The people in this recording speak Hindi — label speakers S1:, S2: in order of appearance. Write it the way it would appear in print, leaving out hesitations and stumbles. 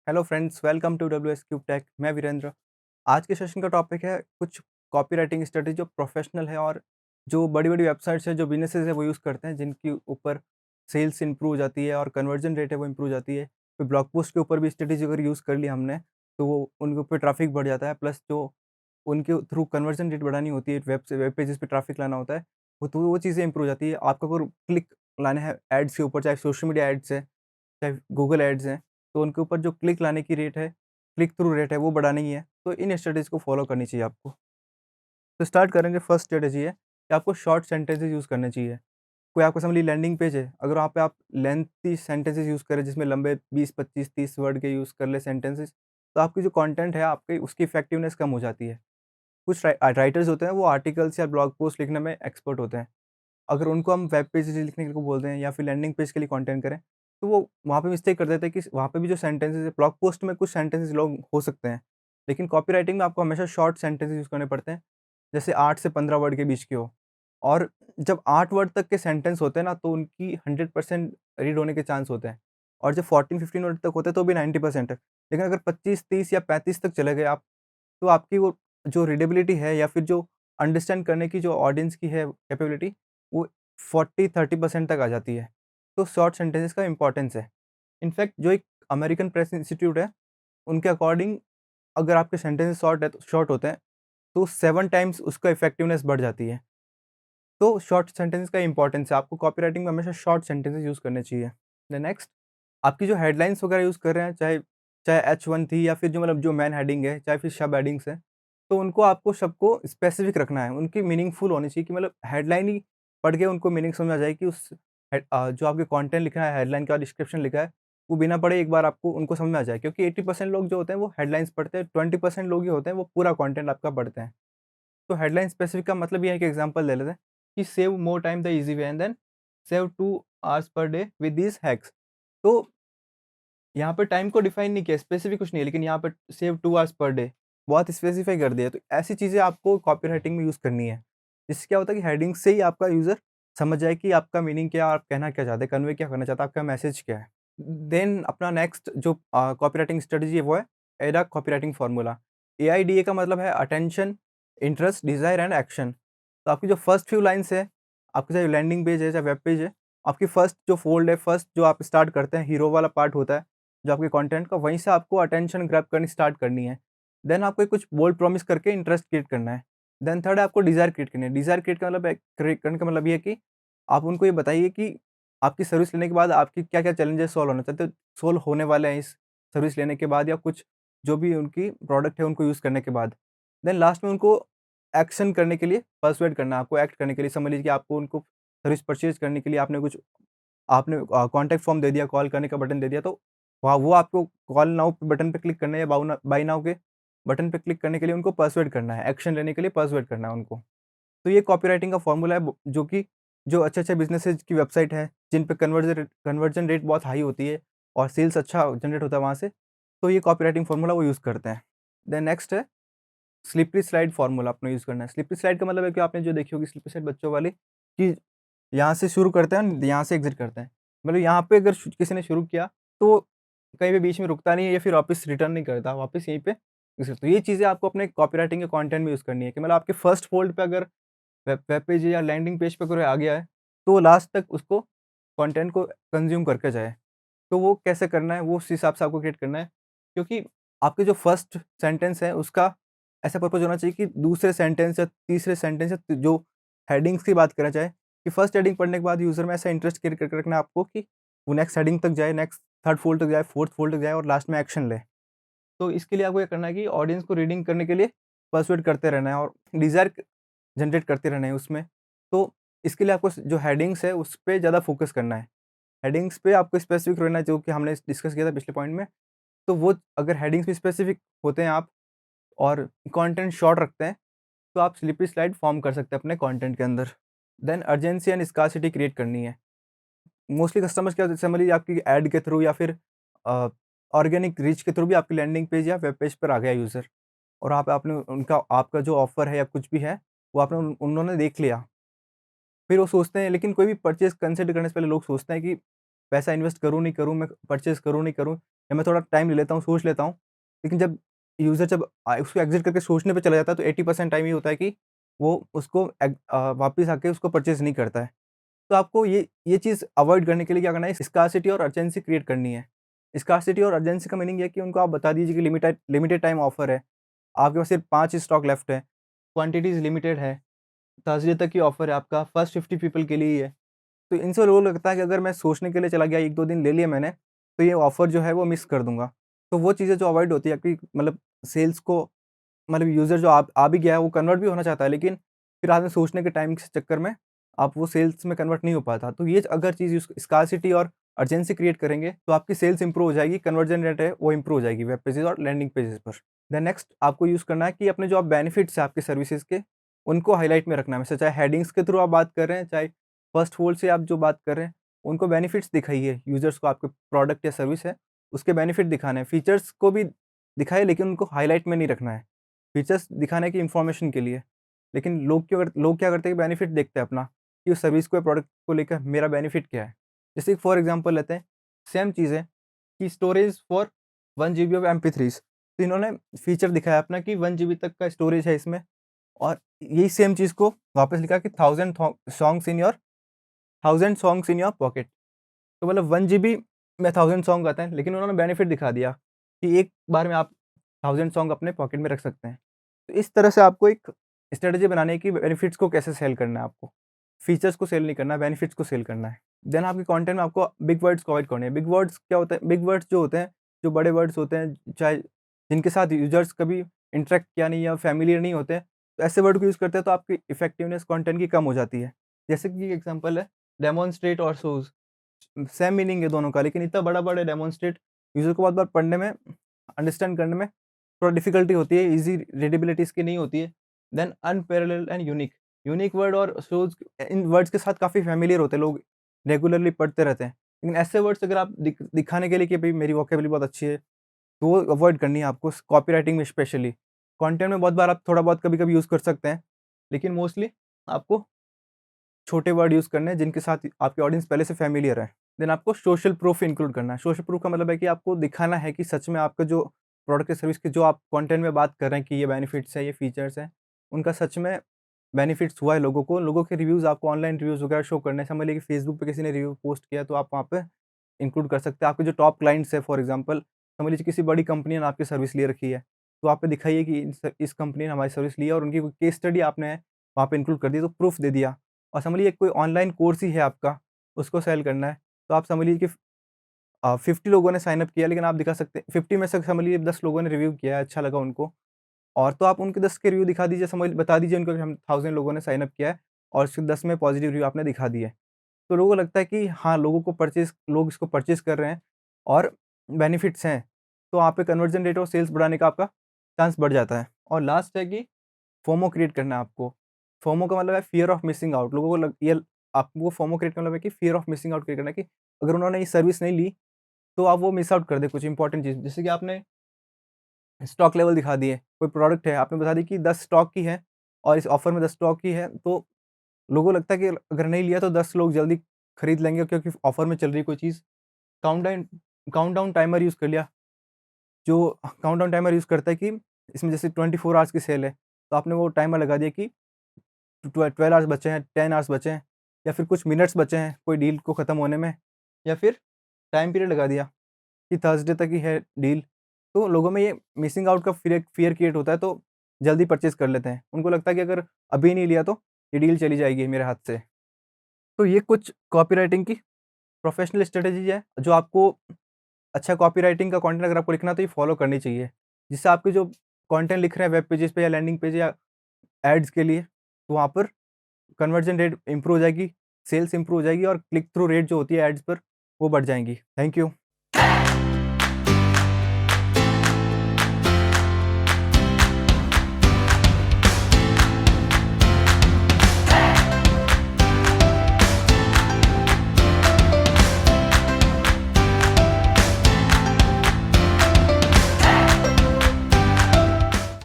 S1: Hello friends, welcome to W S Cube Tech. मैं वीरेंद्र। आज के सेशन का टॉपिक है कुछ कॉपीराइटिंग स्ट्रेटजी जो प्रोफेशनल है और जो बड़ी-बड़ी वेबसाइट्स हैं, जो बिज़नेसेस है वो यूज़ करते हैं, जिनके ऊपर सेल्स इंप्रूव हो जाती है और कन्वर्जन रेट है वो इंप्रूव हो जाती है। कोई ब्लॉग पोस्ट के ऊपर भी स्ट्रेटजी अगर यूज़ कर ली हमने, तो वो उनके ऊपर ट्रैफिक बढ़ जाता है, प्लस जो उनके थ्रू कन्वर्जन रेट बढ़ानी होती है, वेब पेजेस पे ट्रैफिक लाना होता है, वो चीज़ें इंप्रूव हो जाती है। आपको अगर क्लिक लाने हैं एड्स के ऊपर, चाहे सोशल मीडिया एड्स है, चाहे गूगल एड्स हैं, तो उनके ऊपर जो क्लिक लाने की रेट है, क्लिक थ्रू रेट है, वो बढ़ानी ही है। तो इन स्ट्रैटेजीज़ को फॉलो करनी चाहिए आपको। तो स्टार्ट करेंगे, फर्स्ट स्ट्रैटेजी है कि आपको शॉर्ट सेंटेंसेस यूज़ करने चाहिए। कोई आपका समझ लीजिए लैंडिंग पेज है, अगर वहाँ पे आप लेंथी सेंटेंसेस यूज़ करें जिसमें लंबे 20, 25, 30 वर्ड के यूज़ कर ले सेंटेंसेस, तो आपकी जो कंटेंट है आपकी उसकी इफेक्टिवनेस कम हो जाती है। कुछ राइटर्स होते हैं वो आर्टिकल्स या ब्लॉग पोस्ट लिखने में एक्सपर्ट होते हैं। अगर उनको हम वेब पेज लिखने को बोलते हैं या फिर लैंडिंग पेज के लिए कंटेंट करें, तो वो वहाँ पे मिस्टेक कर देते हैं कि वहाँ पे भी जो सेंटेंसेस है, ब्लॉग पोस्ट में कुछ सेंटेंसेस लॉन्ग हो सकते हैं, लेकिन कॉपीराइटिंग में आपको हमेशा शॉर्ट सेंटेंसेस यूज़ करने पड़ते हैं, जैसे 8 से 15 वर्ड के बीच के हो। और जब 8 वर्ड तक के सेंटेंस होते हैं ना, तो उनकी 100% रीड होने के चांस होते हैं, और जब 14-15 वर्ड तक होते हैं तो भी 90% है। लेकिन अगर 25, 30 या 35 तक चले गए आप, तो आपकी वो जो रीडेबिलिटी है या फिर जो अंडरस्टैंड करने की जो ऑडियंस की है कैपेबिलिटी, वो 40-30% तक आ जाती है। तो शॉर्ट सेंटेंसेस का इम्पोर्टेंस है। इनफैक्ट जो एक अमेरिकन प्रेस इंस्टीट्यूट है, उनके अकॉर्डिंग अगर आपके सेंटेंसेस शॉर्ट होते हैं, तो 7 टाइम्स उसका इफेक्टिवनेस बढ़ जाती है। तो शॉर्ट सेंटेंसेस का इम्पोर्टेंस है, आपको कॉपीराइटिंग में हमेशा शॉर्ट सेंटेंसेस यूज़ करने चाहिए। द नेक्स्ट, आपकी जो हेडलाइन्स वगैरह यूज़ कर रहे हैं, चाहे चाहे H1 थी या फिर जो मतलब जो मेन हेडिंग है, चाहे फिर सब हेडिंग्स हैं, तो उनको आपको सबको स्पेसिफिक रखना है, उनकी मीनिंगफुल होनी चाहिए कि मतलब हेडलाइन ही पढ़ के उनको मीनिंग समझ आ जाए कि जो आपके कंटेंट लिखा है, हेडलाइन का डिस्क्रिप्शन लिखा है, वो बिना पढ़े एक बार आपको उनको समझ में आ जाए, क्योंकि 80% लोग जो होते हैं वो हेडलाइन्स पढ़ते हैं, 20% लोग ही होते हैं वो पूरा कंटेंट आपका पढ़ते हैं। तो हेडलाइन स्पेसिफिक का मतलब ये है कि एग्जांपल ले लेते हैं कि save more time the easy way and then save 2 hours per day with these hacks. तो यहाँ पे टाइम को डिफाइन नहीं किया, स्पेसिफिक कुछ नहीं है, लेकिन यहाँ पे सेव 2 आवर्स पर डे बहुत स्पेसिफाई कर दिया। तो ऐसी चीज़ें आपको कॉपीराइटिंग में यूज़ करनी है। जिससे क्या होता है कि हेडिंग से ही आपका यूज़र समझ जाए कि आपका मीनिंग क्या है, आप कहना क्या चाहते हैं, कन्वे क्या करना चाहते हैं, आपका मैसेज क्या है। देन अपना नेक्स्ट जो कॉपीराइटिंग स्ट्रेटजी है वो है एडा कॉपीराइटिंग फार्मूला। एआईडीए का मतलब है attention, interest, desire and action. तो आपकी जो फर्स्ट फ्यू लाइन्स है, आपकी चाहे लैंडिंग पेज है, चाहे वेब पेज है, आपकी फर्स्ट जो फ़ोल्ड है, फर्स्ट जो आप स्टार्ट करते हैं, हीरो वाला पार्ट होता है, जो आपके कंटेंट का, वहीं से आपको अटेंशन ग्रैब करनी स्टार्ट करनी है। देन आपको एक कुछ बोल्ड प्रॉमिस करके इंटरेस्ट क्रिएट करना है। देन थर्ड आपको डिज़ायर क्रिएट करनी है। डिज़ायर क्रिएट का मतलब है, क्रिएट करने का मतलब ये है कि आप उनको ये बताइए कि आपकी सर्विस लेने के बाद आपकी क्या-क्या चैलेंजेस सॉल्व होना चाहते हो, सॉल्व होने वाले हैं इस सर्विस लेने के बाद, या कुछ जो भी उनकी प्रोडक्ट है उनको यूज़ करने के बाद। देन लास्ट में उनको एक्शन करने के लिए पर्सुएड करना है, आपको एक्ट करने के लिए। समझ लीजिए कि आपको उनको सर्विस परचेज़ करने के लिए आपने कॉन्टैक्ट फॉर्म दे दिया, कॉल करने का बटन दे दिया, तो वहाँ वो आपको कॉल नाउ बटन पे क्लिक करना है, या बाय नाउ के बटन पे क्लिक करने के लिए उनको पर्सुएड करना है, एक्शन लेने के लिए पर्सुएड करना है उनको। तो ये कॉपीराइटिंग का फ़ॉर्मूला है, जो कि जो अच्छे-अच्छे बिज़नेसेस की वेबसाइट है, जिन पे कन्वर्जन रेट बहुत हाई होती है और सेल्स अच्छा जनरेट होता है वहाँ से, तो ये कॉपीराइटिंग फ़ॉर्मूला वो यूज़ करते हैं। देन नेक्स्ट है स्लिपरी स्लाइड फ़ॉर्मूला, आपने यूज़ करना है। स्लिपरी स्लाइड का मतलब है कि आपने जो देखी होगी स्लिपरी स्लाइड बच्चों वाली, कि यहाँ से शुरू करते हैं, यहाँ से एग्ज़िट करते हैं। मतलब यहाँ पे अगर किसी ने शुरू किया, तो कहीं भी बीच में रुकता नहीं है या फिर वापस रिटर्न नहीं करता, वापस यहीं पे एग्ज़िट। तो ये चीज़ें आपको अपने कॉपीराइटिंग के कंटेंट में यूज़ करनी है, कि मतलब आपके फर्स्ट फ़ोल्ड पे अगर वेब वेब पेज या लैंडिंग पेज पे कोई आ गया है, तो वो लास्ट तक उसको कंटेंट को कंज़्यूम करके जाए। तो वो कैसे करना है, वो उस हिसाब से आपको क्रिएट करना है। क्योंकि आपके जो फर्स्ट सेंटेंस है उसका ऐसा पर्पज़ होना चाहिए कि दूसरे सेंटेंस या तीसरे सेंटेंस या जो हेडिंग्स की बात करें, चाहे कि फर्स्ट हेडिंग पढ़ने के बाद यूज़र में ऐसा इंटरेस्ट क्रिएट करके रखना है आपको कि वो नेक्स्ट हेडिंग तक जाए, नेक्स्ट थर्ड फ़ोल्ड तक जाए, फोर्थ फ़ोल्ड तक जाए और लास्ट में एक्शन ले। तो इसके लिए आपको ये करना है कि ऑडियंस को रीडिंग करने के लिए पर्सुएड करते रहना है और डिज़ायर जनरेट करते रहना है उसमें। तो इसके लिए आपको जो हेडिंग्स है उस पे ज़्यादा फ़ोकस करना है। हेडिंग्स पे आपको स्पेसिफिक रहना है, जो कि हमने डिस्कस किया था पिछले पॉइंट में। तो वो अगर हेडिंग्स में स्पेसिफिक होते हैं आप और कंटेंट शॉर्ट रखते हैं, तो आप स्लिपरी स्लाइड फॉर्म कर सकते हैं अपने कंटेंट के अंदर। Then urgency and scarcity create करनी है। मोस्टली कस्टमर्स क्या, जैसे मान लीजिए आपकी ऐड के थ्रू या फिर अ, ऑर्गेनिक रीच के थ्रू भी आपकी लैंडिंग पेज या वेब पेज पर आ गया यूज़र, और आपने उनका आपका जो ऑफ़र है या कुछ भी है, वो आपने उन्होंने देख लिया। फिर वो सोचते हैं, लेकिन कोई भी परचेज़ कंसिडर करने से पहले लोग सोचते हैं कि पैसा इन्वेस्ट करूँ, नहीं करूँ, मैं परचेज़ करूँ, नहीं करूँ? या मैं थोड़ा टाइम ले लेता हूँ, सोच लेता हूँ। लेकिन जब यूज़र उसको एग्ज़िट करके सोचने पे चला जाता है तो 80% टाइम ये होता है कि वो उसको वापस आके उसको परचेज़ नहीं करता है। तो आपको ये चीज़ अवॉइड करने के लिए क्या करना है, स्कार्सिटी और अर्जेंसी क्रिएट करनी है। स्कार्सिटी और अर्जेंसी का मीनिंग ये है कि उनको आप बता दीजिए कि लिमिटेड लिमिटेड टाइम ऑफर है। आपके पास सिर्फ 5 ही स्टॉक लेफ्ट है, क्वांटिटीज़ लिमिटेड है, थर्सडे तक की ऑफर है आपका, फर्स्ट 50 पीपल के लिए ही है। तो इनसे लोगों को लगता है कि अगर मैं सोचने के लिए चला गया, 1-2 दिन ले लिया मैंने, तो ये ऑफर जो है वो मिस कर दूँगा। तो वो चीज़ें जो अवॉइड होती है आपकी मतलब सेल्स को, मतलब यूज़र जो आ भी गया है वो कन्वर्ट भी होना चाहता है, लेकिन फिर आदमी सोचने के टाइम के चक्कर में आप वो सेल्स में कन्वर्ट नहीं हो पाता। तो ये अगर चीज़ स्कार्सिटी और अर्जेंसी क्रिएट करेंगे तो आपकी सेल्स इंप्रूव हो जाएगी, कन्वर्जन रेट है वो इंप्रूव हो जाएगी वेब पेजेज़ और लैंडिंग पेजेज़ पर। देन नेक्स्ट आपको यूज़ करना है कि अपने जो आप बेनिफिट्स हैं आपके सर्विसेज़ के, उनको हाइलाइट में रखना है। वैसे चाहे हेडिंग्स के थ्रू आप बात कर रहे हैं, चाहे फर्स्ट फोल्ड से आप जो बात कर रहे हैं, उनको बेनिफिट्स दिखाइए यूज़र्स को, आपके प्रोडक्ट या सर्विस है, उसके बेनिफिट दिखाने हैं। फीचर्स को भी दिखाइए लेकिन उनको हाइलाइट में नहीं रखना है। फीचर्स दिखाने की इन्फॉर्मेशन के लिए। लेकिन लोग क्या करते हैं कि बेनिफिट देखते हैं अपना, कि उस सर्विस को या प्रोडक्ट को लेकर मेरा बेनिफिट क्या है। जैसे कि फॉर एग्ज़ाम्पल लेते हैं, सेम चीज़ है कि storage for 1 GB of MP3s, तो इन्होंने फीचर दिखाया अपना कि 1 जीबी तक का स्टोरेज है इसमें, और यही सेम चीज़ को वापस लिखा कि 1000 सॉन्ग्स इन योर पॉकेट। तो मतलब 1 जीबी में 1000 सॉन्ग आते हैं, लेकिन उन्होंने बेनिफिट दिखा दिया कि एक बार में आप 1000 सॉन्ग अपने पॉकेट में रख सकते हैं। तो इस तरह से आपको एक स्ट्रैटेजी बनानी है कि बेनिफिट्स को कैसे सेल करना है आपको। फीचर्स को सेल नहीं करना है, बेनिफिट्स को सेल करना है। देन आपके कंटेंट में आपको बिग वर्ड्स को अवॉइड करने हैं। बिग वर्ड्स क्या होते हैं? बिग वर्ड्स जो होते हैं, जो बड़े वर्ड्स होते हैं, चाहे जिनके साथ यूज़र्स कभी इंटरैक्ट किया नहीं या फ़ैमिलियर नहीं होते, तो ऐसे वर्ड को यूज़ करते हैं तो आपकी इफेक्टिवनेस कंटेंट की कम हो जाती है। जैसे कि एग्ज़ाम्पल है डेमोंस्ट्रेट और शोज़। सेम मीनिंग है दोनों का, लेकिन इतना बड़ा-बड़ा डेमोंस्ट्रेट यूज़र को बहुत बार पढ़ने में, अंडरस्टैंड करने में थोड़ा डिफ़िकल्टी होती है, ईज़ी रीडेबिलिटी इसकी नहीं होती है। Then unparalleled and unique. Unique word और शोज़, इन वर्ड्स के साथ काफ़ी फ़ैमिलियर होते हैं, लोग रेगुलरली पढ़ते रहते हैं। लेकिन ऐसे वर्ड्स अगर आप दिखाने के लिए कि भई मेरी वोकैब्युलरी बहुत अच्छी है, तो वो अवॉइड करनी है आपको, कॉपीराइटिंग में स्पेशली। कंटेंट में बहुत बार आप थोड़ा बहुत कभी-कभी यूज़ कर सकते हैं, लेकिन मोस्टली आपको छोटे वर्ड यूज़ करने हैं जिनके साथ आपकी ऑडियंस पहले से फ़ैमिलियर है। देन आपको सोशल प्रूफ इंक्लूड करना है। सोशल प्रूफ का मतलब है कि आपको दिखाना है कि सच में आपका जो प्रोडक्ट या सर्विस के जो आप कंटेंट में बात कर रहे हैं कि ये बेनिफिट्स हैं, ये फीचर्स हैं, उनका सच में बेनिफिट्स हुआ है लोगों को। लोगों के रिव्यूज़ आपको ऑनलाइन रिव्यूज़ वगैरह शो करने हैं। समझ लीजिए कि फेसबुक पे किसी ने रिव्यू पोस्ट किया तो आप वहाँ पे इंक्लूड कर सकते हैं। आपके जो टॉप क्लाइंट्स हैं, फॉर एग्ज़ाम्पल समझ लीजिए किसी बड़ी कंपनी ने आपकी सर्विस ले रखी है, तो आप पे दिखाइए कि इस कंपनी ने हमारी सर्विस ली है और उनकी कोई केस स्टडी आपने वहाँ पे इंक्लूड कर दी, तो प्रूफ दे दिया। और समझ लीजिए कोई ऑनलाइन कोर्स ही है आपका, उसको सेल करना है, तो आप समझ लीजिए कि 50 लोगों ने साइन अप किया, लेकिन आप दिखा सकते हैं 50 में से समझ लीजिए 10 लोगों ने रिव्यू किया है, अच्छा लगा उनको, और तो आप उनके 10 के रिव्यू दिखा दीजिए, बता दीजिए उनको कि हम 1000 लोगों ने साइन अप किया है और उसके 10 में पॉजिटिव रिव्यू आपने दिखा दिए। तो लोगों को लगता है कि हाँ, लोग इसको परचेज़ कर रहे हैं और बेनिफिट्स हैं, तो वहाँ पे कन्वर्जन रेट और सेल्स बढ़ाने का आपका चांस बढ़ जाता है। और लास्ट है कि फोमो क्रिएट करना है आपको। फोमो का मतलब है फ़ियर ऑफ मिसिंग आउट। लोगों को लग ये आपको फोमो क्रिएट करना मतलब है कि fear of missing out create करना है कि अगर उन्होंने ये सर्विस नहीं ली, तो आप वो मिस आउट कर दें कुछ इंपॉर्टेंट चीज़। जैसे कि आपने स्टॉक लेवल दिखा दिए, कोई प्रोडक्ट है, आपने बता दी कि 10 स्टॉक की है और इस ऑफ़र में 10 स्टॉक की है, तो लोगों को लगता है कि अगर नहीं लिया तो 10 लोग जल्दी खरीद लेंगे क्योंकि ऑफ़र में चल रही है कोई चीज़। काउंटडाउन काउंटडाउन टाइमर यूज़ कर लिया, जो काउंटडाउन टाइमर यूज़ करता है कि इसमें जैसे 24 आवर्स की सेल है, तो आपने वो टाइमर लगा दिया कि 12 आवर्स बचे हैं, 10 आवर्स बचे हैं, या फिर कुछ मिनट्स बचे हैं कोई डील को ख़त्म होने में, या फिर टाइम पीरियड लगा दिया कि थर्सडे तक ही है डील। तो लोगों में ये मिसिंग आउट का फ़ियर क्रिएट होता है, तो जल्दी परचेज़ कर लेते हैं। उनको लगता है कि अगर अभी नहीं लिया तो ये डील चली जाएगी मेरे हाथ से। तो ये कुछ कॉपीराइटिंग की प्रोफ़ेशनल स्ट्रैटेजीज़ है, जो आपको अच्छा कॉपीराइटिंग का कंटेंट अगर आपको लिखना है तो ये फ़ॉलो करनी चाहिए। जिससे आपके जो कंटेंट लिख रहे हैं वेब पेजेज़ पे या लैंडिंग पेज या एड्स के लिए, तो वहाँ पर कन्वर्जन रेट इम्प्रूव हो जाएगी, सेल्स इम्प्रूव हो जाएगी और क्लिक थ्रू रेट जो होती है एड्स पर, वो बढ़ जाएँगी। Thank you.